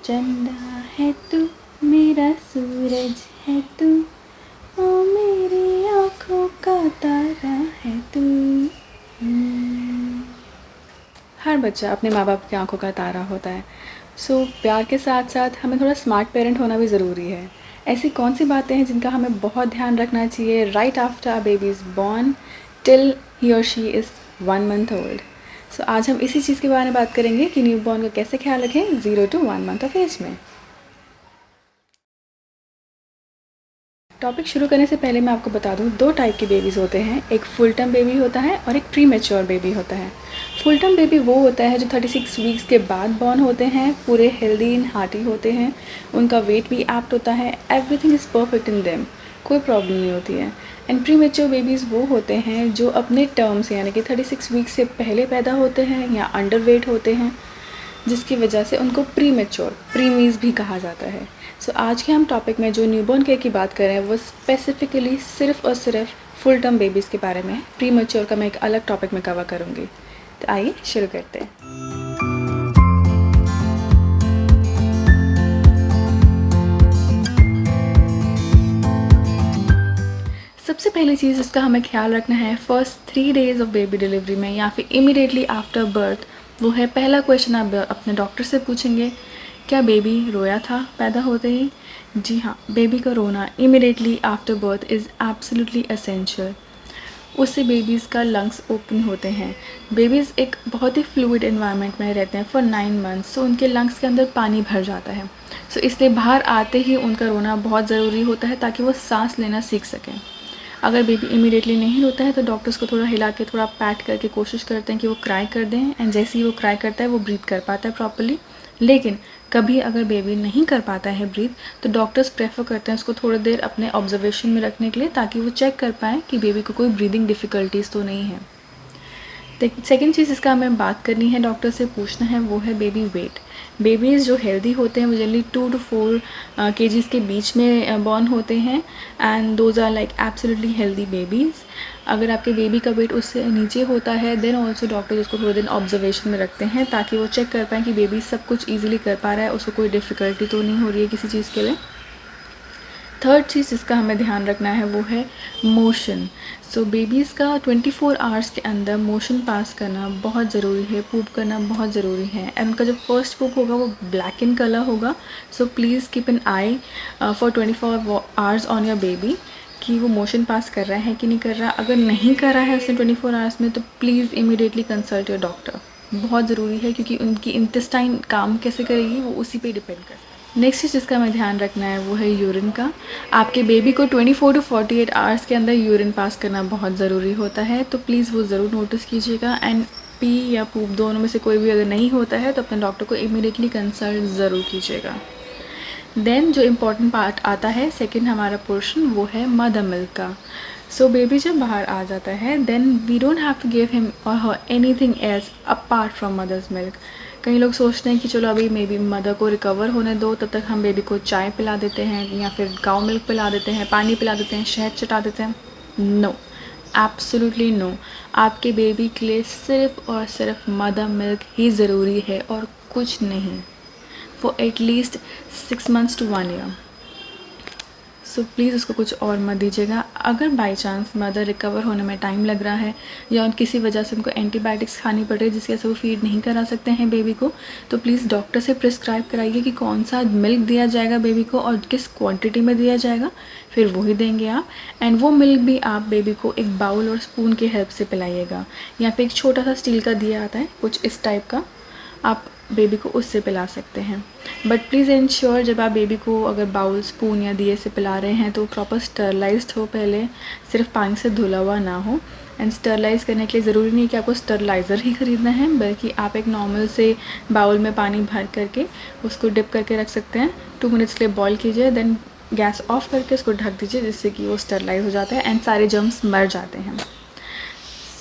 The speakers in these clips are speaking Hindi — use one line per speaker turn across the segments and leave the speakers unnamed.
चंदा है तू, मेरा सूरज है तू, ओ मेरी आँखों का तारा है तू। हर बच्चा अपने माँ बाप की आँखों का तारा होता है। सो प्यार के साथ साथ हमें थोड़ा स्मार्ट पेरेंट होना भी ज़रूरी है। ऐसी कौन सी बातें हैं जिनका हमें बहुत ध्यान रखना चाहिए right after a baby is born till he और she is 1 month old. So आज हम इसी चीज़ के बारे में बात करेंगे कि न्यू बॉर्न का कैसे ख्याल रखें 0 to 1 मंथ ऑफ एज में। टॉपिक शुरू करने से पहले मैं आपको बता दूं, 2 टाइप के बेबीज़ होते हैं। एक फुल टर्म बेबी होता है और एक प्री मैच्योर बेबी होता है। फुल टर्म बेबी वो होता है जो 36 वीक्स के बाद बॉर्न होते हैं, पूरे हेल्दी एंड हार्टी होते हैं, उनका वेट भी एप्ट होता है, everything is perfect in them, कोई प्रॉब्लम नहीं होती है। एंड प्री मैच्योर बेबीज़ वो होते हैं जो अपने टर्म से यानी कि 36 वीक्स से पहले पैदा होते हैं या अंडर वेट होते हैं, जिसकी वजह से उनको प्री मैच्योर प्रीमीज़ भी कहा जाता है। सो आज के हम टॉपिक में जो न्यूबॉर्न केयर की बात कर रहे हैं वो स्पेसिफिकली सिर्फ और सिर्फ फुल टर्म बेबीज़ के बारे में है। प्री मैच्योर का मैं एक अलग टॉपिक में कवर करूँगी। तो आइए शुरू करते हैं। सबसे पहली चीज़ इसका हमें ख्याल रखना है first 3 days of baby delivery में या फिर इमीडिएटली आफ्टर बर्थ, वो है पहला क्वेश्चन आप अपने डॉक्टर से पूछेंगे, क्या बेबी रोया था पैदा होते ही? जी हाँ, बेबी का रोना immediately after birth is absolutely essential. उससे बेबीज़ का लंग्स ओपन होते हैं। बेबीज़ एक बहुत ही फ्लूइड एनवायरनमेंट में रहते हैं फॉर 9 मंथ्स, सो उनके लंग्स के अंदर पानी भर जाता है। सो इसलिए बाहर आते ही उनका रोना बहुत ज़रूरी होता है ताकि वो सांस लेना सीख सकें। अगर बेबी इमीडिएटली नहीं रोता है तो डॉक्टर्स को थोड़ा हिला के थोड़ा पैट करके कोशिश करते हैं कि वो क्राई कर दें, एंड जैसे ही वो क्राई करता है वो ब्रीथ कर पाता है प्रॉपर्ली। लेकिन कभी अगर बेबी नहीं कर पाता है ब्रीथ, तो डॉक्टर्स प्रेफर करते हैं उसको थोड़ी देर अपने ऑब्जर्वेशन में रखने के लिए ताकि वो चेक कर पाएँ कि बेबी को कोई ब्रीदिंग डिफ़िकल्टीज़ तो नहीं है। सेकेंड चीज़ इसका हमें बात करनी है, डॉक्टर से पूछना है, वो है बेबी वेट। बेबीज़ जो हेल्दी होते हैं वो जनरली 2 to 4 kgs के बीच में बॉर्न होते हैं, and those are like absolutely healthy babies. अगर आपके बेबी का वेट उससे नीचे होता है देन ऑल्सो डॉक्टर उसको थोड़े दिन ऑब्जर्वेशन में रखते हैं ताकि वो चेक कर पाएँ कि बेबी सब कुछ ईजिली कर पा रहा है, उसको कोई डिफ़िकल्टी तो नहीं हो रही है किसी चीज़ के लिए। थर्ड चीज़ जिसका हमें ध्यान रखना है वो है मोशन। सो बेबीज़ का 24 आवर्स के अंदर मोशन पास करना बहुत ज़रूरी है, पूप करना बहुत ज़रूरी है, एंड उनका जो फर्स्ट पूप होगा वो ब्लैक इन कलर होगा। So please keep an I for 24 hours on your baby कि वो मोशन पास कर रहा है कि नहीं कर रहा। अगर नहीं कर रहा है उसने 24 आवर्स में तो please immediately consult your doctor, बहुत ज़रूरी है क्योंकि उनकी इंटेस्टाइन काम कैसे करेगी वो उसी पे डिपेंड करता है। नेक्स्ट चीज़ जिसका हमें ध्यान रखना है वो है यूरिन का। आपके बेबी को 24 to 48 आवर्स के अंदर यूरिन पास करना बहुत ज़रूरी होता है, तो प्लीज़ वो ज़रूर नोटिस कीजिएगा। एंड पी या पूप दोनों में से कोई भी अगर नहीं होता है तो अपने डॉक्टर को इमीडिएटली कंसल्ट ज़रूर कीजिएगा। देन जो इम्पॉर्टेंट पार्ट आता है सेकेंड हमारा पोर्शन, वो है मदर मिल्क का। सो बेबी जब बाहर आ जाता है then we don't have to give him और her anything else apart from mother's milk. कई लोग सोचते हैं कि चलो अभी मे बी मदर को रिकवर होने दो, तब तक हम बेबी को चाय पिला देते हैं या फिर काऊ मिल्क पिला देते हैं, पानी पिला देते हैं, शहद चटा देते हैं। No, absolutely no. आपके बेबी के लिए सिर्फ और सिर्फ मदर मिल्क ही ज़रूरी है और कुछ नहीं, for at least 6 months to 1 year। So please उसको कुछ और मत दीजिएगा। अगर बाई चांस मदर रिकवर होने में टाइम लग रहा है या किसी वजह से उनको एंटीबायोटिक्स खानी पड़ रही है जिसकी वजह से वो फीड नहीं करा सकते हैं बेबी को, तो प्लीज़ डॉक्टर से प्रिस्क्राइब कराइए कि कौन सा मिल्क दिया जाएगा बेबी को और किस क्वांटिटी में दिया जाएगा, फिर वही देंगे आप। एंड वो मिल्क भी आप बेबी को एक बाउल और स्पून की हेल्प से पिलाइएगा, या फिर एक छोटा सा स्टील का दिया आता है कुछ इस टाइप का, आप बेबी को उससे पिला सकते हैं। बट प्लीज़ इंश्योर जब आप बेबी को अगर बाउल स्पून या दिए से पिला रहे हैं तो प्रॉपर स्टरलाइज्ड हो, पहले सिर्फ पानी से धुला हुआ ना हो। एंड स्टरलाइज़ करने के लिए ज़रूरी नहीं कि आपको स्टरलाइज़र ही ख़रीदना है, बल्कि आप एक नॉर्मल से बाउल में पानी भर करके उसको डिप करके रख सकते हैं। 2 मिनट्स के लिए बॉईल कीजिए, देन गैस ऑफ करके उसको ढक दीजिए जिससे कि वो स्टरलाइज हो जाता है एंड सारे जर्म्स मर जाते हैं।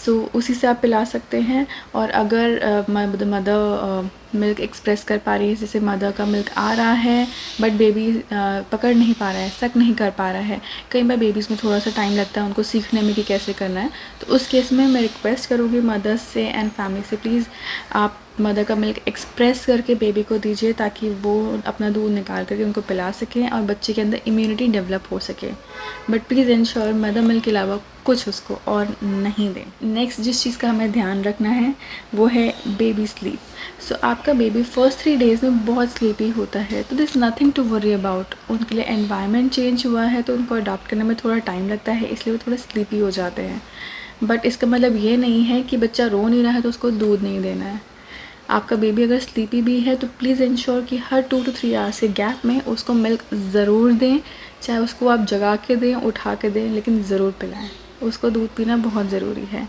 सो उसी से आप पिला सकते हैं। और अगर मदर मिल्क एक्सप्रेस कर पा रही है, जैसे मदर का मिल्क आ रहा है बट बेबी पकड़ नहीं पा रहा है, सक नहीं कर पा रहा है। कई बार बेबीज़ में थोड़ा सा टाइम लगता है उनको सीखने में कि कैसे करना है। तो उस केस में मैं रिक्वेस्ट करूँगी मदर्स से एंड फैमिली से, प्लीज़ आप मदर का मिल्क एक्सप्रेस करके बेबी को दीजिए ताकि वो अपना दूध निकाल करके उनको पिला सकें और बच्चे के अंदर इम्यूनिटी डेवलप हो सके। But please ensure mother milk के अलावा कुछ उसको और नहीं दें। नेक्स्ट जिस चीज़ का हमें ध्यान रखना है वो है बेबी स्लीप। सो आपका बेबी फर्स्ट 3 डेज़ में बहुत स्लीपी होता है, तो this nothing to worry about. उनके लिए एनवायरनमेंट चेंज हुआ है तो उनको अडॉप्ट करने में थोड़ा टाइम लगता है, इसलिए वो थोड़ा स्लीपी हो जाते हैं। बट इसका मतलब ये नहीं है कि बच्चा रो नहीं रहा है तो उसको दूध नहीं देना है। आपका बेबी अगर स्लीपी भी है तो प्लीज़ इंश्योर कि हर 2 to 3 आवर्स के गैप में उसको मिल्क ज़रूर दें, चाहे उसको आप जगा के दें, उठा के दें, लेकिन ज़रूर पिलाएं। उसको दूध पीना बहुत ज़रूरी है।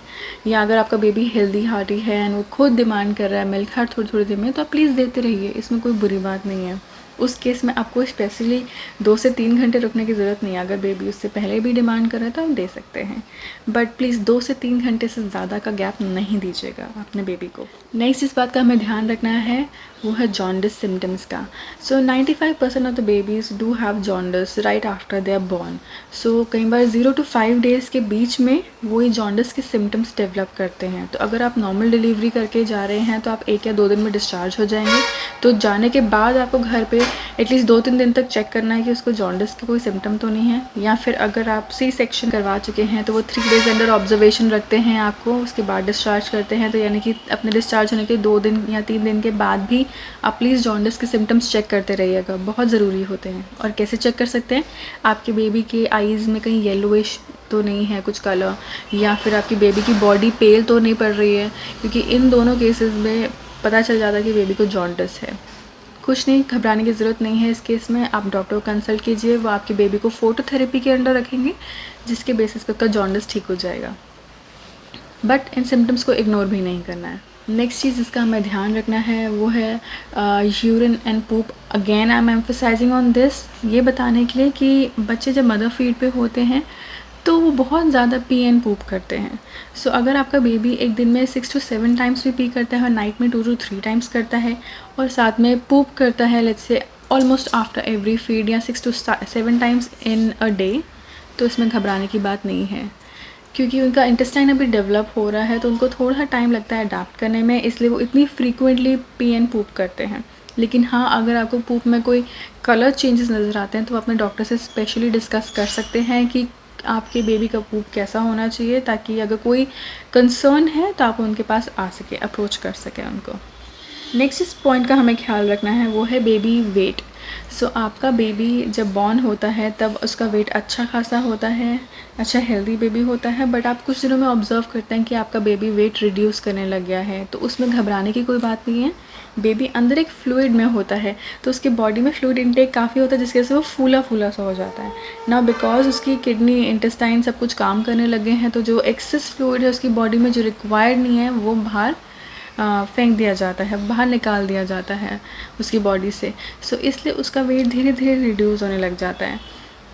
या अगर आपका बेबी हेल्दी हार्टी है एंड वो खुद डिमांड कर रहा है मिल्क हर थोड़ी थोड़ी देर में, तो आप प्लीज़ देते रहिए, इसमें कोई बुरी बात नहीं है। उस केस में आपको स्पेशली 2 से 3 घंटे रुकने की ज़रूरत नहीं है। अगर बेबी उससे पहले भी डिमांड कर रहा है तो आप दे सकते हैं, बट प्लीज़ 2 से 3 घंटे से ज़्यादा का गैप नहीं दीजिएगा अपने बेबी को। नेक्स्ट इस बात का हमें ध्यान रखना है वो है जॉन्डिस सिम्टम्स का। So 95% of the babies do have jaundice right after they are born. So कई बार 0 to 5 डेज़ के बीच में वो ये जॉन्डिस के सिम्टम्स डेवलप करते हैं। तो अगर आप नॉर्मल डिलीवरी करके जा रहे हैं तो आप 1 या 2 दिन में डिस्चार्ज हो जाएंगे। तो जाने के बाद आपको घर पे एटलीस्ट 2-3 दिन तक चेक करना है कि उसको जॉन्डिस के कोई सिम्टम तो नहीं है। या फिर अगर आप सी सेक्शन करवा चुके हैं तो वो 3 डेज़ अंडर ऑब्जर्वेशन रखते हैं आपको, उसके बाद डिस्चार्ज करते हैं। तो यानी कि अपने डिस्चार्ज होने के 2 दिन या 3 दिन के बाद भी आप प्लीज़ जॉन्डिस के सिम्टम्स चेक करते रहिएगा, बहुत ज़रूरी होते हैं। और कैसे चेक कर सकते हैं? आपके बेबी के आईज़ में कहीं येलोइश तो नहीं है कुछ कलर, या फिर आपकी बेबी की बॉडी पेल तो नहीं पड़ रही है, क्योंकि इन दोनों केसेस में पता चल जाता है कि बेबी को जॉन्डिस है। कुछ नहीं, घबराने की ज़रूरत नहीं है इस केस में। आप डॉक्टर को कंसल्ट कीजिए, वो आपके बेबी को फोटोथेरेपी के अंडर रखेंगे जिसके बेसिस पर उसका जॉन्डिस ठीक हो जाएगा। बट इन सिम्टम्स को इग्नोर भी नहीं करना है। नेक्स्ट चीज़ जिसका हमें ध्यान रखना है वो है urine and poop. Again I am emphasising on this, ये बताने के लिए कि बच्चे जब मदर फीड पे होते हैं तो वो बहुत ज़्यादा पी एंड पूप करते हैं। सो अगर आपका बेबी एक दिन में 6 to 7 टाइम्स भी पी करता है और नाइट में 2 to 3 टाइम्स करता है और साथ में पूप करता है, let's say almost after every feed या 6 to 7 times in a day, तो इसमें घबराने की बात नहीं है, क्योंकि उनका इंटेस्टाइन अभी डेवलप हो रहा है तो उनको थोड़ा टाइम लगता है अडाप्ट करने में, इसलिए वो इतनी फ्रीक्वेंटली पी एंड पूप करते हैं। लेकिन हाँ, अगर आपको पूप में कोई कलर चेंजेस नज़र आते हैं तो अपने डॉक्टर से स्पेशली डिस्कस कर सकते हैं कि आपके बेबी का पूप कैसा होना चाहिए, ताकि अगर कोई कंसर्न है तो आप उनके पास आ सके, अप्रोच कर सकें उनको। नेक्स्ट इस पॉइंट का हमें ख्याल रखना है वो है बेबी वेट। सो आपका बेबी जब बॉर्न होता है तब उसका वेट अच्छा खासा होता है, अच्छा हेल्दी बेबी होता है, बट आप कुछ दिनों में ऑब्ज़र्व करते हैं कि आपका बेबी वेट रिड्यूस करने लग गया है, तो उसमें घबराने की कोई बात नहीं है। बेबी अंदर एक फ्लूइड में होता है तो उसकी बॉडी में फ्लूइड इंटेक काफ़ी होता है जिसकी वजह से वो फूला फूला सा हो जाता है ना, बिकॉज उसकी किडनी इंटेस्टाइन सब कुछ काम करने लगे हैं, तो जो एक्सेस फ्लूइड है उसकी बॉडी में जो रिक्वायर्ड नहीं है वो बाहर फेंक दिया जाता है, बाहर निकाल दिया जाता है उसकी बॉडी से। सो इसलिए उसका वेट धीरे धीरे रिड्यूस होने लग जाता है।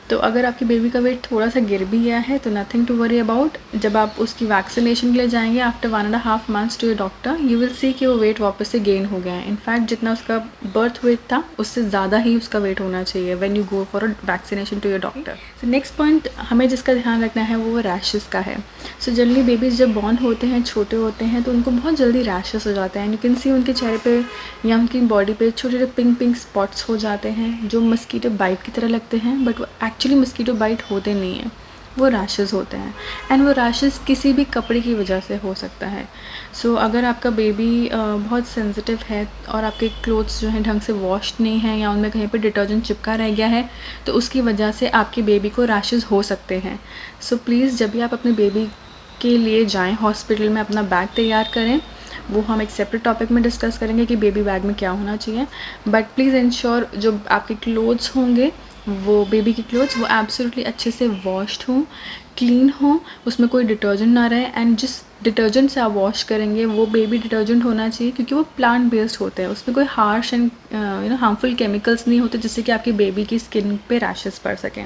तो अगर आपकी बेबी का वेट थोड़ा सा गिर भी गया है तो नथिंग टू वरी अबाउट। जब आप उसकी वैक्सीनेशन के लिए जाएंगे after 1.5 months to your doctor, you will see कि वो वेट वापस से गेन हो गया है। इनफैक्ट जितना उसका बर्थ वेट था उससे ज़्यादा ही उसका वेट होना चाहिए when you go for a vaccination to your doctor. So next point हमें जिसका ध्यान रखना है वो रैशेज़ का है। सो जनरली बेबीज़ जब बॉर्न होते हैं, छोटे होते हैं, तो उनको बहुत जल्दी रैशेस हो जाते हैं। यू कैन सी उनके चेहरे पे या उनकी बॉडी पे छोटे छोटे पिंक पिंक स्पॉट्स हो जाते हैं जो मस्कीटो बाइट की तरह लगते हैं, बट वो एक्चुअली मस्कीटो बाइट होते नहीं हैं, वो रैशेस होते हैं। एंड वो रैशेस किसी भी कपड़े की वजह से हो सकता है। सो अगर आपका बेबी बहुत सेंसिटिव है और आपके क्लोथ्स जो हैं ढंग से वॉश्ड नहीं हैं या उनमें कहीं पर डिटर्जेंट चिपका रह गया है तो उसकी वजह से आपके बेबी को रैशेस हो सकते हैं। सो प्लीज़ जब भी आप अपने बेबी के लिए जाएं हॉस्पिटल में, अपना बैग तैयार करें, वो हम एक सेपरेट टॉपिक में डिस्कस करेंगे कि बेबी बैग में क्या होना चाहिए। बट प्लीज़ इंश्योर जो आपके क्लोथ्स होंगे, वो बेबी के क्लोथ्स, वो एब्सोल्युटली अच्छे से वॉश्ड हों, क्लीन हों, उसमें कोई डिटर्जेंट ना रहे। एंड जिस डिटर्जेंट से आप वॉश करेंगे वो बेबी डिटर्जेंट होना चाहिए, क्योंकि वो प्लांट बेस्ड होते हैं, उसमें कोई हार्श एंड हार्मफुल केमिकल्स नहीं होते जिससे कि आपकी बेबी की स्किन पे रैशेस पड़ सकें।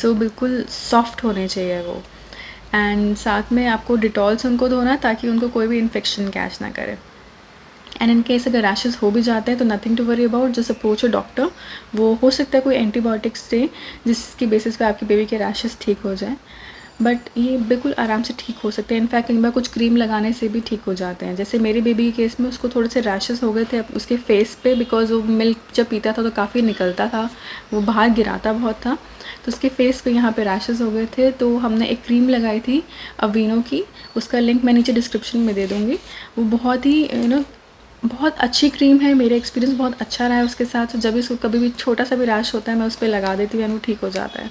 सो बिल्कुल सॉफ्ट होने चाहिए वो। एंड साथ में आपको डिटॉल से उनको धोना ताकि उनको कोई भी इन्फेक्शन कैच ना करे। एंड इन केस अगर रैशेज़ हो भी जाते हैं तो nothing to worry about, just approach a doctor. वो हो सकता है कोई एंटीबायोटिक्स दे जिसकी बेसिस पे आपके बेबी के रैशेज़ ठीक हो जाए, बट ये बिल्कुल आराम से ठीक हो सकते हैं। इनफैक्ट कई बार कुछ क्रीम लगाने से भी ठीक हो जाते हैं। जैसे मेरे बेबी के केस में उसको थोड़े से रैशेज़ हो गए थे उसके फेस पे, बिकॉज वो मिल्क जब पीता था तो काफ़ी निकलता था, वो बाहर गिराता बहुत था, तो उसके फेस पे यहाँ पे रैशेज़ हो गए थे। तो हमने एक क्रीम लगाई थी अवीनो की, उसका लिंक मैं नीचे डिस्क्रिप्शन में दे दूँगी। वो बहुत ही बहुत अच्छी क्रीम है, मेरा एक्सपीरियंस बहुत अच्छा रहा है उसके साथ। तो जब भी उसको कभी भी छोटा सा भी रैश होता है मैं उस पर लगा देती हूँ एंड वो ठीक हो जाता है।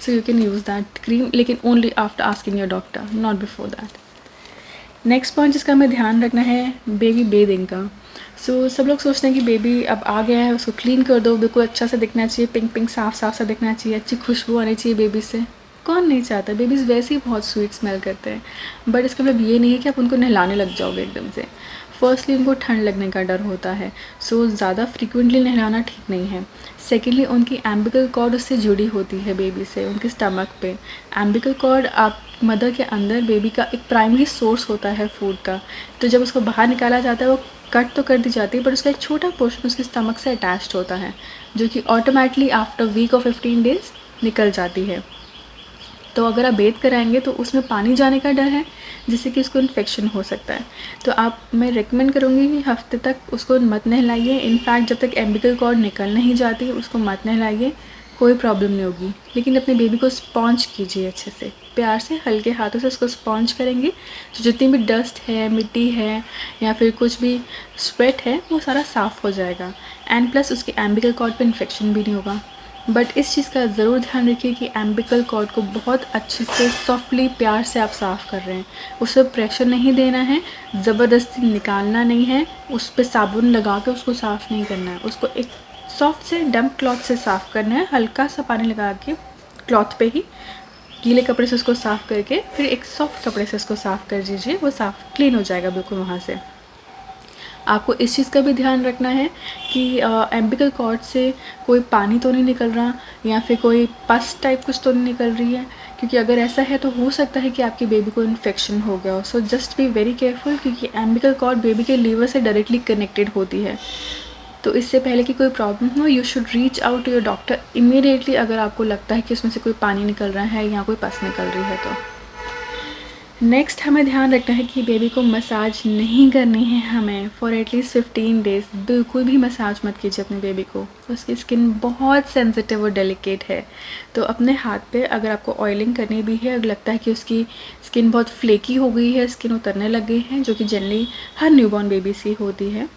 So you can use that cream, लेकिन only after asking your doctor, not before that. Next point जिसका हमें ध्यान रखना है बेबी बेदिंग का। सब लोग सोचते हैं कि बेबी अब आ गया है उसको क्लीन कर दो, बिल्कुल अच्छा सा दिखना चाहिए, पिंक पिंक साफ साफ सा दिखना चाहिए, अच्छी खुशबू आनी चाहिए बेबी से। कौन नहीं चाहता, बेबीज़ वैसे ही बहुत स्वीट स्मेल करते हैं, बट इसका मतलब ये नहीं है कि आप उनको नहलाने लग जाओगे एकदम से। फर्स्टली उनको ठंड लगने का डर होता है, ज़्यादा फ्रीक्वेंटली नहलाना ठीक नहीं है। सेकेंडली उनकी एम्बिकल कॉर्ड उससे जुड़ी होती है बेबी से, उनके स्टमक पे। एम्बिकल कॉर्ड आप मदर के अंदर बेबी का एक प्राइमरी सोर्स होता है फूड का। तो जब उसको बाहर निकाला जाता है वो कट तो कर दी जाती है, बट उसका एक छोटा पोर्शन उसके स्टमक से अटैच्ड होता है, जो कि ऑटोमेटिकली आफ्टर वीक और 15 डेज़ निकल जाती है। तो अगर आप बेथ कराएंगे तो उसमें पानी जाने का डर है, जिससे कि उसको इन्फेक्शन हो सकता है। तो मैं रेकमेंड करूँगी कि हफ्ते तक उसको मत नहलाइए। इनफैक्ट जब तक एम्बिकल कॉर्ड निकल नहीं जाती उसको मत नहलाइए, कोई प्रॉब्लम नहीं होगी। लेकिन अपने बेबी को स्पॉन्ज कीजिए अच्छे से, प्यार से हल्के हाथों से उसको स्पॉन्ज करेंगे तो जितनी भी डस्ट है, मिट्टी है या फिर कुछ भी स्वेट है वो सारा साफ़ हो जाएगा। एंड प्लस उसके एम्बिकल कॉर्ड पे इन्फेक्शन भी नहीं होगा। बट इस चीज़ का ज़रूर ध्यान रखिए कि एम्बिकल कॉर्ड को बहुत अच्छे से सॉफ्टली प्यार से आप साफ़ कर रहे हैं, उस पर प्रेशर नहीं देना है, ज़बरदस्ती निकालना नहीं है, उस पर साबुन लगा के उसको साफ़ नहीं करना है। उसको एक सॉफ्ट से डम्प क्लॉथ से साफ़ करना है, हल्का सा पानी लगा के क्लॉथ पे ही गीले कपड़े से उसको साफ़ करके फिर एक सॉफ्ट कपड़े से उसको साफ़ कर दीजिए, वो साफ़ क्लीन हो जाएगा बिल्कुल वहाँ से। आपको इस चीज़ का भी ध्यान रखना है कि एम्बिकल कॉर्ड से कोई पानी तो नहीं निकल रहा या फिर कोई पस टाइप कुछ तो नहीं निकल रही है, क्योंकि अगर ऐसा है तो हो सकता है कि आपके बेबी को इन्फेक्शन हो गया हो। So just be very careful, क्योंकि एम्बिकल कॉर्ड बेबी के लीवर से डायरेक्टली कनेक्टेड होती है। तो इससे पहले कि कोई प्रॉब्लम हो you should reach out to your doctor immediately अगर आपको लगता है कि उसमें से कोई पानी निकल रहा है या कोई पस निकल रही है तो। नेक्स्ट हमें ध्यान रखना है कि बेबी को मसाज नहीं करनी है हमें फॉर एटलीस्ट 15 डेज़। बिल्कुल भी मसाज मत कीजिए अपने बेबी को, उसकी स्किन बहुत सेंसिटिव और डेलिकेट है। तो अपने हाथ पे अगर आपको ऑयलिंग करनी भी है, अगर लगता है कि उसकी स्किन बहुत फ्लेकी हो गई है, स्किन उतरने लग गई है, जो कि जनरली हर न्यूबॉर्न बेबी से होती है,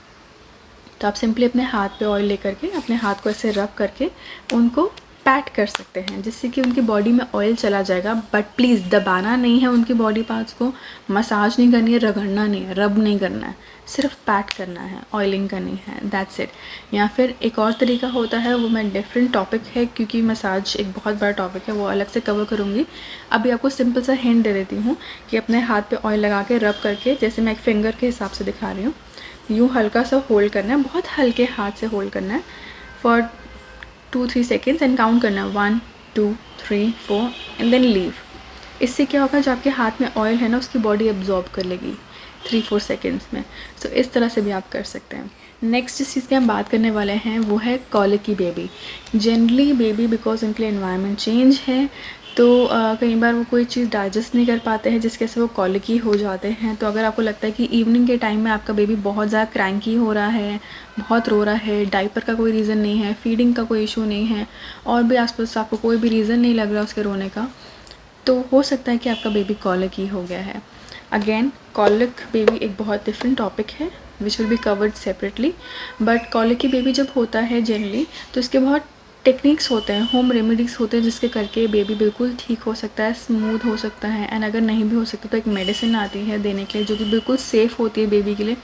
तो आप सिंपली अपने हाथ पे ऑयल लेकर के अपने हाथ को ऐसे रब करके उनको पैट कर सकते हैं, जिससे कि उनकी बॉडी में ऑयल चला जाएगा। बट प्लीज़ दबाना नहीं है उनकी बॉडी पार्ट्स को, मसाज नहीं करनी है, रगड़ना नहीं है, रब नहीं करना है, सिर्फ पैट करना है, ऑयलिंग करनी है, दैट्स इट। या फिर एक और तरीका होता है, वो मैं डिफरेंट टॉपिक है क्योंकि मसाज एक बहुत बड़ा टॉपिक है, वो अलग से कवर करूँगी। अभी आपको सिंपल सा हिंट दे देती हूँ कि अपने हाथ पे ऑयल लगा के रब करके, जैसे मैं एक फिंगर के हिसाब से दिखा रही हूँ, यूँ हल्का सा होल्ड करना है, बहुत हल्के हाथ से होल्ड करना है फॉर 2-3 सेकेंड्स एंड काउंट करना है 1 2 3 4 एंड देन लीव। इससे क्या होगा, जो आपके हाथ में ऑयल है ना उसकी बॉडी एब्जॉर्ब कर लेगी 3-4 सेकेंड्स में। सो इस तरह से भी आप कर सकते हैं। नेक्स्ट जिस चीज़ की हम बात करने वाले हैं वो है कॉलिकी बेबी। जनरली बेबी बिकॉज उनके लिए एनवायरनमेंट चेंज है, तो कई बार वो कोई चीज़ डाइजेस्ट नहीं कर पाते हैं, जिसके से वो कॉलिकी हो जाते हैं। तो अगर आपको लगता है कि इवनिंग के टाइम में आपका बेबी बहुत ज़्यादा क्रैंकी हो रहा है, बहुत रो रहा है, डाइपर का कोई रीज़न नहीं है, फीडिंग का कोई इशू नहीं है, और भी आसपास आपको कोई भी रीज़न नहीं लग रहा उसके रोने का, तो हो सकता है कि आपका बेबी कॉलिकी हो गया है। अगेन कॉलिक बेबी एक बहुत डिफरेंट टॉपिक है which will be covered separately. But colicky baby जब होता है जनरली तो इसके बहुत टेक्निक्स होते हैं, होम रेमेडीज़ होते हैं, जिसके करके बेबी बिल्कुल ठीक हो सकता है, स्मूथ हो सकता है। एंड अगर नहीं भी हो सकता तो एक मेडिसिन आती है देने के लिए जो कि बिल्कुल सेफ़ होती है बेबी के लिए,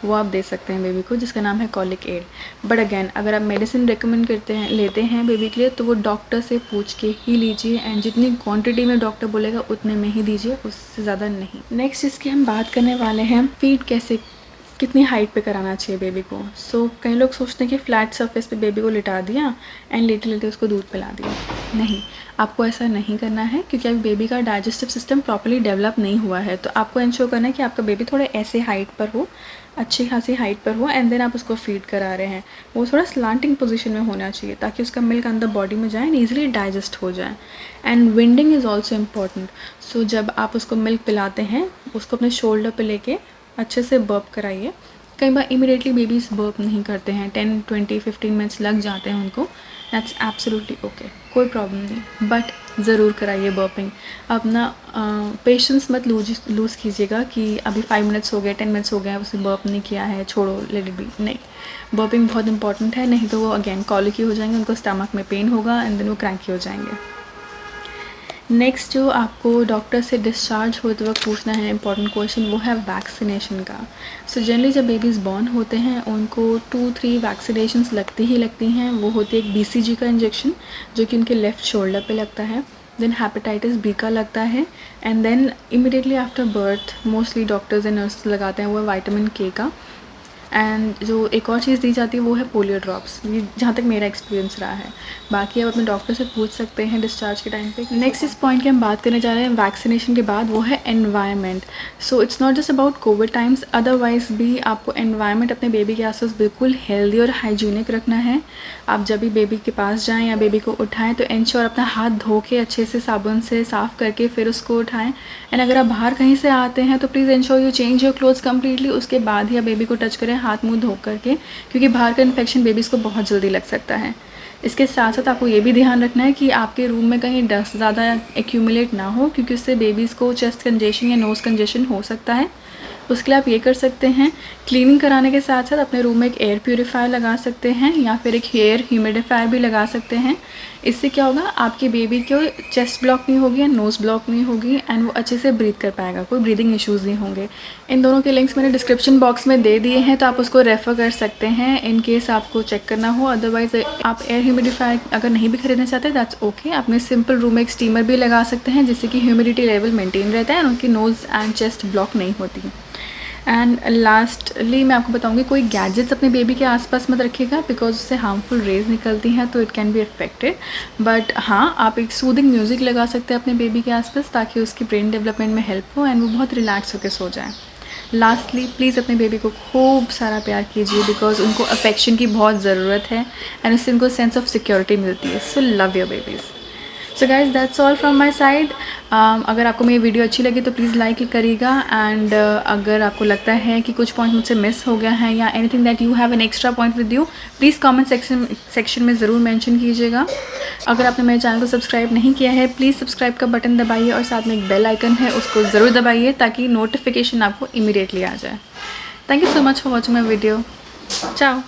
वो आप दे सकते हैं बेबी को, जिसका नाम है कॉलिक एड। बट अगेन अगर आप मेडिसिन रेकमेंड करते हैं, लेते हैं बेबी के लिए, तो वो डॉक्टर से पूछ के ही लीजिए एंड जितनी क्वांटिटी में डॉक्टर बोलेगा उतने में ही दीजिए, उससे ज़्यादा नहीं। नेक्स्ट इसकी हम बात करने वाले हैं फीड कैसे, कितनी हाइट पे कराना चाहिए बेबी को। कई लोग सोचते हैं कि फ्लैट सरफेस पे बेबी को लिटा दिया एंड लेटे लेटे उसको दूध पिला दिया। नहीं, आपको ऐसा नहीं करना है, क्योंकि अभी बेबी का डाइजेस्टिव सिस्टम प्रॉपर्ली डेवलप नहीं हुआ है। तो आपको इंश्योर करना है कि आपका बेबी थोड़े ऐसे हाइट पर हो अच्छी खासी हाइट पर हो एंड देन आप उसको फीड करा रहे हैं। वो थोड़ा स्लांटिंग पोजीशन में होना चाहिए ताकि उसका मिल्क अंदर बॉडी में जाए एंड ईजिली डाइजेस्ट हो जाए। And winding is also important. So जब आप उसको मिल्क पिलाते हैं उसको अपने शोल्डर पे लेके अच्छे से बर्प कराइए। कई बार इमीडिएटली बेबीज़ बर्प नहीं करते हैं, 10, 20, 15 मिनट्स लग जाते हैं उनको। दैट्स एब्सोल्युटली ओके, कोई प्रॉब्लम नहीं, बट ज़रूर कराइए बर्पिंग। अपना पेशेंस मत लूज़ कीजिएगा कि अभी 5 मिनट्स हो गए, 10 मिनट्स हो गए, उसने बर्प नहीं किया है, छोड़ो, लेट इट बी। नहीं, बर्पिंग बहुत इंपॉर्टेंट है, नहीं तो वो अगेन कॉलिकी हो जाएंगे, उनको स्टमक में पेन होगा एंड देन वो क्रैंकी हो जाएंगे। नेक्स्ट जो आपको डॉक्टर से डिस्चार्ज होते वक्त पूछना है इंपॉर्टेंट क्वेश्चन, वो है वैक्सीनेशन का। सो जनरली जब बेबीज़ बॉर्न होते हैं उनको 2-3 वैक्सीनेशंस लगती हैं। वो होती है एक BCG का इंजेक्शन जो कि उनके लेफ़्ट शोल्डर पे लगता है, देन हेपेटाइटिस B का लगता है, and then immediately after birth mostly doctors and nurses लगाते हैं वो है विटामिन K का। एंड जो एक और चीज़ दी जाती है वो है पोलियो ड्रॉप्स, ये जहाँ तक मेरा एक्सपीरियंस रहा है। बाकी आप अपने डॉक्टर से पूछ सकते हैं डिस्चार्ज के टाइम पे। नेक्स्ट इस पॉइंट की हम बात करने जा रहे हैं वैक्सीनेशन के बाद, वो है environment. So it's not just about Covid times, otherwise भी आपको एनवायरनमेंट अपने बेबी के आसपास बिल्कुल हेल्दी और हाइजीनिक रखना है। आप जब भी बेबी के पास जाएँ या बेबी को उठाएँ तो इंश्योर अपना हाथ धो के अच्छे से साबुन से साफ़ करके फिर उसको उठाएँ। एंड अगर आप बाहर कहीं से आते हैं तो please ensure you change your clothes completely, उसके बाद ही आप बेबी को टच करें हाथ मुंह धो करके, क्योंकि बाहर का इन्फेक्शन बेबीज़ को बहुत जल्दी लग सकता है। इसके साथ साथ आपको ये भी ध्यान रखना है कि आपके रूम में कहीं डस्ट ज़्यादा एक्यूमुलेट ना हो, क्योंकि उससे बेबीज़ को चेस्ट कंजेशन या नोज़ कंजेशन हो सकता है। उसके लिए आप ये कर सकते हैं, क्लीनिंग कराने के साथ साथ अपने रूम में एक एयर प्यूरीफायर लगा सकते हैं या फिर एक एयर ह्यूमिडिफायर भी लगा सकते हैं। इससे क्या होगा, आपके बेबी को चेस्ट ब्लॉक नहीं होगी या नोज़ ब्लॉक नहीं होगी एंड वो अच्छे से ब्रीथ कर पाएगा, कोई ब्रीदिंग इश्यूज़ नहीं होंगे। इन दोनों के लिंक्स मैंने डिस्क्रिप्शन बॉक्स में दे दिए हैं, तो आप उसको रेफ़र कर सकते हैं इन केस आपको चेक करना हो। अदरवाइज़ आप एयर ह्यूमिडिफायर अगर नहीं भी खरीदना चाहते दैट्स ओके, अपने सिंपल रूम में एक स्टीमर भी लगा सकते हैं जिससे कि ह्यूमिडिटी लेवल मेंटेन रहता है और उनकी नोज़ एंड चेस्ट ब्लॉक नहीं होती। एंड लास्टली मैं आपको बताऊंगी, कोई गैजेट्स अपने बेबी के आसपास मत रखिएगा बिकॉज उससे हार्मफुल रेज निकलती हैं तो it can be affected. But हाँ, आप एक सूदिंग म्यूज़िक लगा सकते हैं अपने बेबी के आसपास ताकि उसकी ब्रेन डेवलपमेंट में हेल्प हो एंड वो बहुत रिलैक्स होकर सो जाए। लास्टली प्लीज़ अपने बेबी को खूब सारा प्यार कीजिए बिकॉज उनको अफेक्शन की बहुत ज़रूरत है एंड उससे उनको सेंस ऑफ सिक्योरिटी मिलती है। So love your babies. So guys that's all from my side. अगर आपको मेरी वीडियो अच्छी लगी तो प्लीज़ लाइक करिएगा एंड अगर आपको लगता है कि कुछ पॉइंट मुझसे मिस हो गया है या anything that you have an extra point with you, please comment section में ज़रूर मेंशन कीजिएगा। अगर आपने मेरे चैनल को सब्सक्राइब नहीं किया है प्लीज़ सब्सक्राइब का बटन दबाइए और साथ में एक बेल आइकन है उसको ज़रूर दबाइए ताकि नोटिफिकेशन आपको इमीडिएटली आ जाए। Thank you so much for watching my video. चाओ।